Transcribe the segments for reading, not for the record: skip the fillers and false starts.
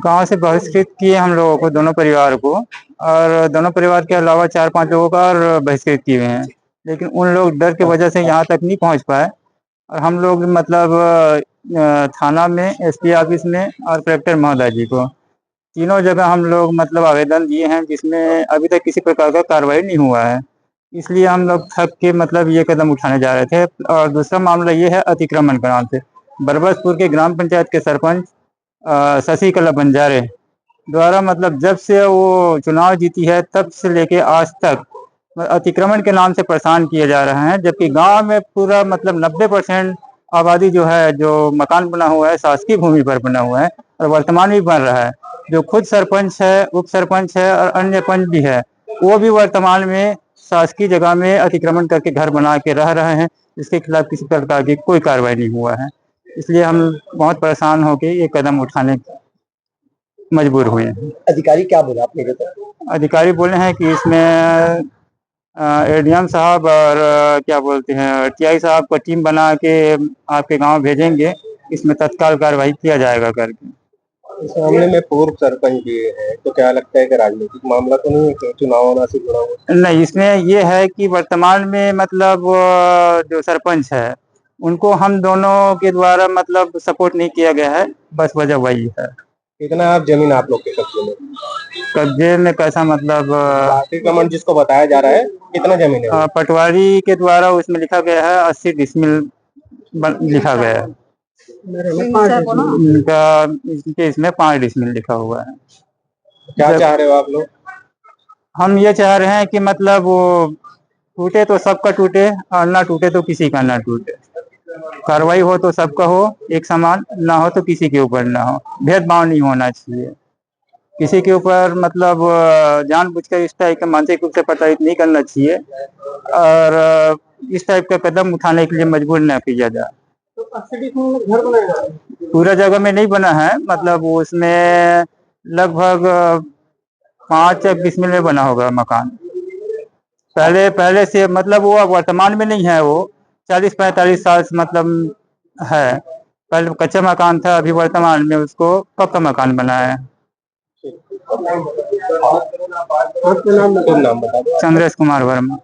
गांव से बहिष्कृत किए हम लोगों को, दोनों परिवार को, और दोनों परिवार के अलावा 4-5 लोगों का और बहिष्कृत किए हुए हैं। लेकिन उन लोग डर की वजह से यहाँ तक नहीं पहुँच पाए, और हम लोग मतलब थाना में, एसपी ऑफिस में और कलेक्टर महोदय जी को, तीनों जगह हम लोग मतलब आवेदन दिए हैं, जिसमें अभी तक किसी प्रकार का कार्रवाई नहीं हुआ है। इसलिए हम लोग थक के मतलब ये कदम उठाने जा रहे थे। और दूसरा मामला ये है अतिक्रमण के नाम से। बरबसपुर के ग्राम पंचायत के सरपंच शशिकला बंजारे द्वारा मतलब जब से वो चुनाव जीती है तब से लेके आज तक अतिक्रमण के नाम से परेशान किए जा रहे हैं। जबकि गांव में पूरा मतलब 90% आबादी जो है, जो मकान बना हुआ है शासकीय भूमि पर बना हुआ है, और वर्तमान भी बन रहा है। जो खुद सरपंच है, उप सरपंच है और अन्य पंच भी है, वो भी वर्तमान में शासकीय जगह में अतिक्रमण करके घर बना के रह रहे हैं। इसके खिलाफ किसी प्रकार की कोई कार्रवाई नहीं हुआ है। इसलिए हम बहुत परेशान होकर ये कदम उठाने मजबूर हुए हैं। अधिकारी क्या बोला आपने बताया? अधिकारी बोले हैं कि इसमें एडीएम साहब और क्या बोलते हैं टीआई साहब को टीम बना के आपके गांव भेजेंगे, इसमें तत्काल कार्रवाई किया जाएगा करके। इस मामले में पूर्व सरपंच भी है, तो क्या लगता है कि राजनीतिक मामला तो नहीं है कि चुनाव होना से जुड़ा हुआ? नहीं, इसमें ये है कि वर्तमान में मतलब जो सरपंच है उनको हम दोनों के द्वारा मतलब सपोर्ट नहीं किया गया है, बस वजह वही है। कितना आप जमीन आप लोग के कब्जे में? कब्जे में कैसा मतलब? अतिक्रमण जिसको बताया जा रहा है, कितना जमीन है? पटवारी के द्वारा उसमें लिखा गया है 80 डिसमिल लिखा गया है। इसमें 5 डिसमिल लिखा हुआ है। क्या चाह रहे हो आप लोग? हम ये चाह रहे हैं कि मतलब वो टूटे तो सबका टूटे, और ना टूटे तो किसी का ना टूटे। कार्रवाई हो तो सबका हो एक समान, ना हो तो किसी के ऊपर ना हो। भेदभाव नहीं होना चाहिए किसी के ऊपर, मतलब जानबूझकर इस टाइप का मानसिक रूप से प्रताड़ित नहीं करना चाहिए, और इस टाइप का कदम उठाने के लिए मजबूर न किया जाए। घर बनाया पूरा जगह में नहीं बना है, मतलब उसमें लगभग 5 डिसमिल में बना होगा मकान। पहले से मतलब वो वर्तमान में नहीं है, वो 40-45 साल से मतलब है। पहले कच्चा मकान था, अभी वर्तमान में उसको पक्का मकान बनाया है। नाम बता दो। चंद्रेश कुमार वर्मा।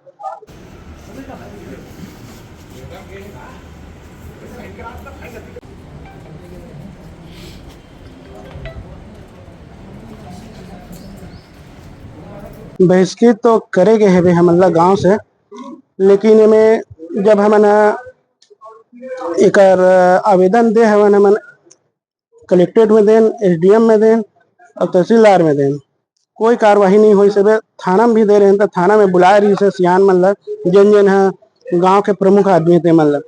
बहिष्कृत तो करेंगे है हमला गांव से, लेकिन इनमें जब हमन एक आवेदन दे हवन, हमन कलेक्ट्रेट में देन, एसडीएम में देन और तहसीलदार में देन, कोई कार्यवाही नहीं हुई। सब थाना में भी दे रहे हैं, तो थाना में बुलाए रही से सियान मतलब जन जन है गांव के प्रमुख आदमी थे, मतलब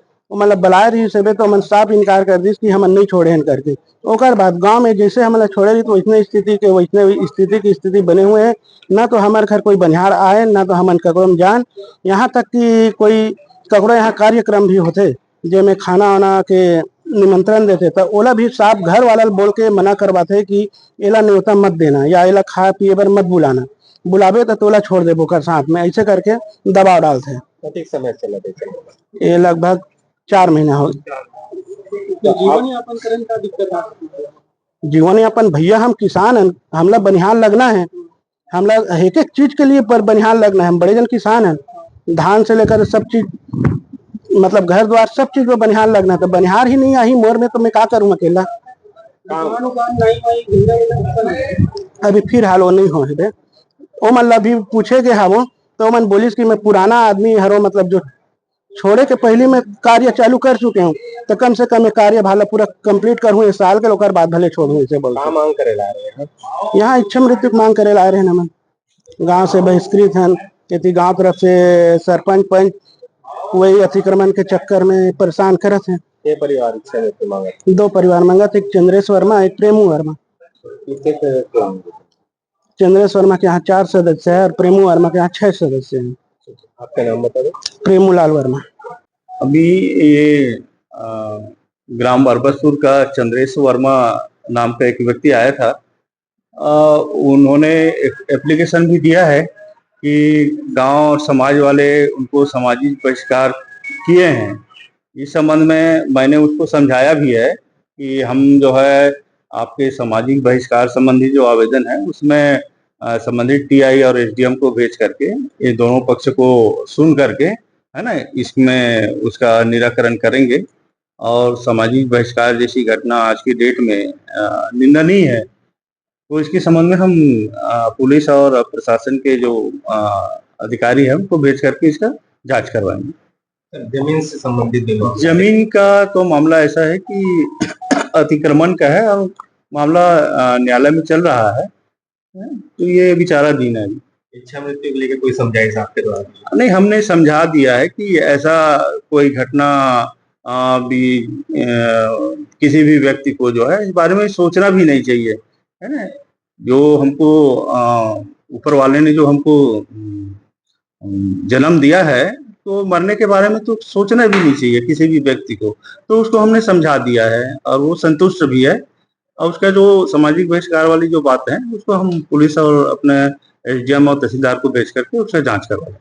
बुलाए रही से तो मन साफ इनकार कर दी कि हम नहीं छोड़े हैं करके। ओकर बाद गांव में जैसे हम छोड़े रही तो इतने स्थिति की स्थिति बने हुए हैं। ना तो हमारे घर कोई बनिहार आए, ना तो हमन ककरो जान। यहाँ तक कि कोई ककरो यहाँ कार्यक्रम भी होते जिसमें खाना वाना के निमंत्रण देते, तो ओला भी साफ घर वाला बोल के मना करवाते कि एला न्योता मत देना या एला खा पिए बर मत बुलाना, बुलावे तो तोला छोड़ देबो कर साथ में, ऐसे करके दबाव डालते। अधिक समय चला ये लगभग 4 महीना हो। जीवन यापन करने का दिक्कत है? जीवन यापन भैया हम किसान हैं, हमला बनिहार लगना है, हमला एक एक चीज के लिए पर बनिहार लगना है। हम बड़े जन किसान हैं, धान से लेकर सब चीज मतलब घर द्वार सब चीज में बनिहार लगना। तो बनिहार ही नहीं आई मोर में, तो मैं क्या करूँ अकेला? अभी फिर हाल वो नहीं हो है। वो मतलब अभी पूछे गए हम, तो मन बोलिस कि मैं पुराना आदमी हरो, मतलब जो छोड़े के पहले मैं कार्य चालू कर चुके हूँ, तो कम से कम कार्य भाला पूरा कंप्लीट करूँ इस साल के, ओकर बाद भले छोड़ू। इसे बोल मांग करे ला रहे हैं यहाँ इच्छा मृत्यु मांग करे ला रहे हैं। हम गांव से बहिष्कृत हैं, यदि गांव तरफ से सरपंच पंच वही अतिक्रमण के चक्कर में परेशान करत हैं। ये परिवार इच्छा मृत्यु मांगा? 2 परिवार मांगा थे, एक चंद्रेश वर्मा, एक प्रेमू वर्मा। चंद्रेश वर्मा के यहाँ 4 सदस्य है और प्रेमू वर्मा के यहाँ 6 सदस्य हैं। आपका नाम बता दो। प्रेमू लाल वर्मा। अभी ये ग्राम बरबसपुर का चंद्रेश वर्मा नाम का एक व्यक्ति आया था। उन्होंने एक एप्लीकेशन भी दिया है कि गांव और समाज वाले उनको सामाजिक बहिष्कार किए हैं। इस संबंध में मैंने उसको समझाया भी है कि हम जो है आपके सामाजिक बहिष्कार संबंधी जो आवेदन है उसमें संबंधित टीआई और एसडीएम को भेज करके ये दोनों पक्ष को सुन करके, है ना, इसमें उसका निराकरण करेंगे। और सामाजिक बहिष्कार जैसी घटना आज की डेट में निंदनीय है। तो इसके संबंध में हम पुलिस और प्रशासन के जो अधिकारी हैं उनको भेज करके इसका जांच करवाएंगे। जमीन से संबंधित भी मामला जमीन का तो मामला ऐसा है कि अतिक्रमण का है और मामला न्यायालय में चल रहा है, तो ये विचाराधीन है। इच्छा मृत्यु को लेकर कोई समझाइश आपके द्वारा? नहीं, हमने समझा दिया है कि ऐसा कोई घटना भी किसी भी व्यक्ति को जो है इस बारे में सोचना भी नहीं चाहिए, है ना। जो हमको ऊपर वाले ने जो हमको जन्म दिया है, तो मरने के बारे में तो सोचना भी नहीं चाहिए किसी भी व्यक्ति को। तो उसको हमने समझा दिया है और वो संतुष्ट भी है। और उसका जो सामाजिक बहिष्कार वाली जो बात है उसको हम पुलिस और अपने एसडीएम और तहसीलदार को भेज करके उसका जांच करवाएंगे।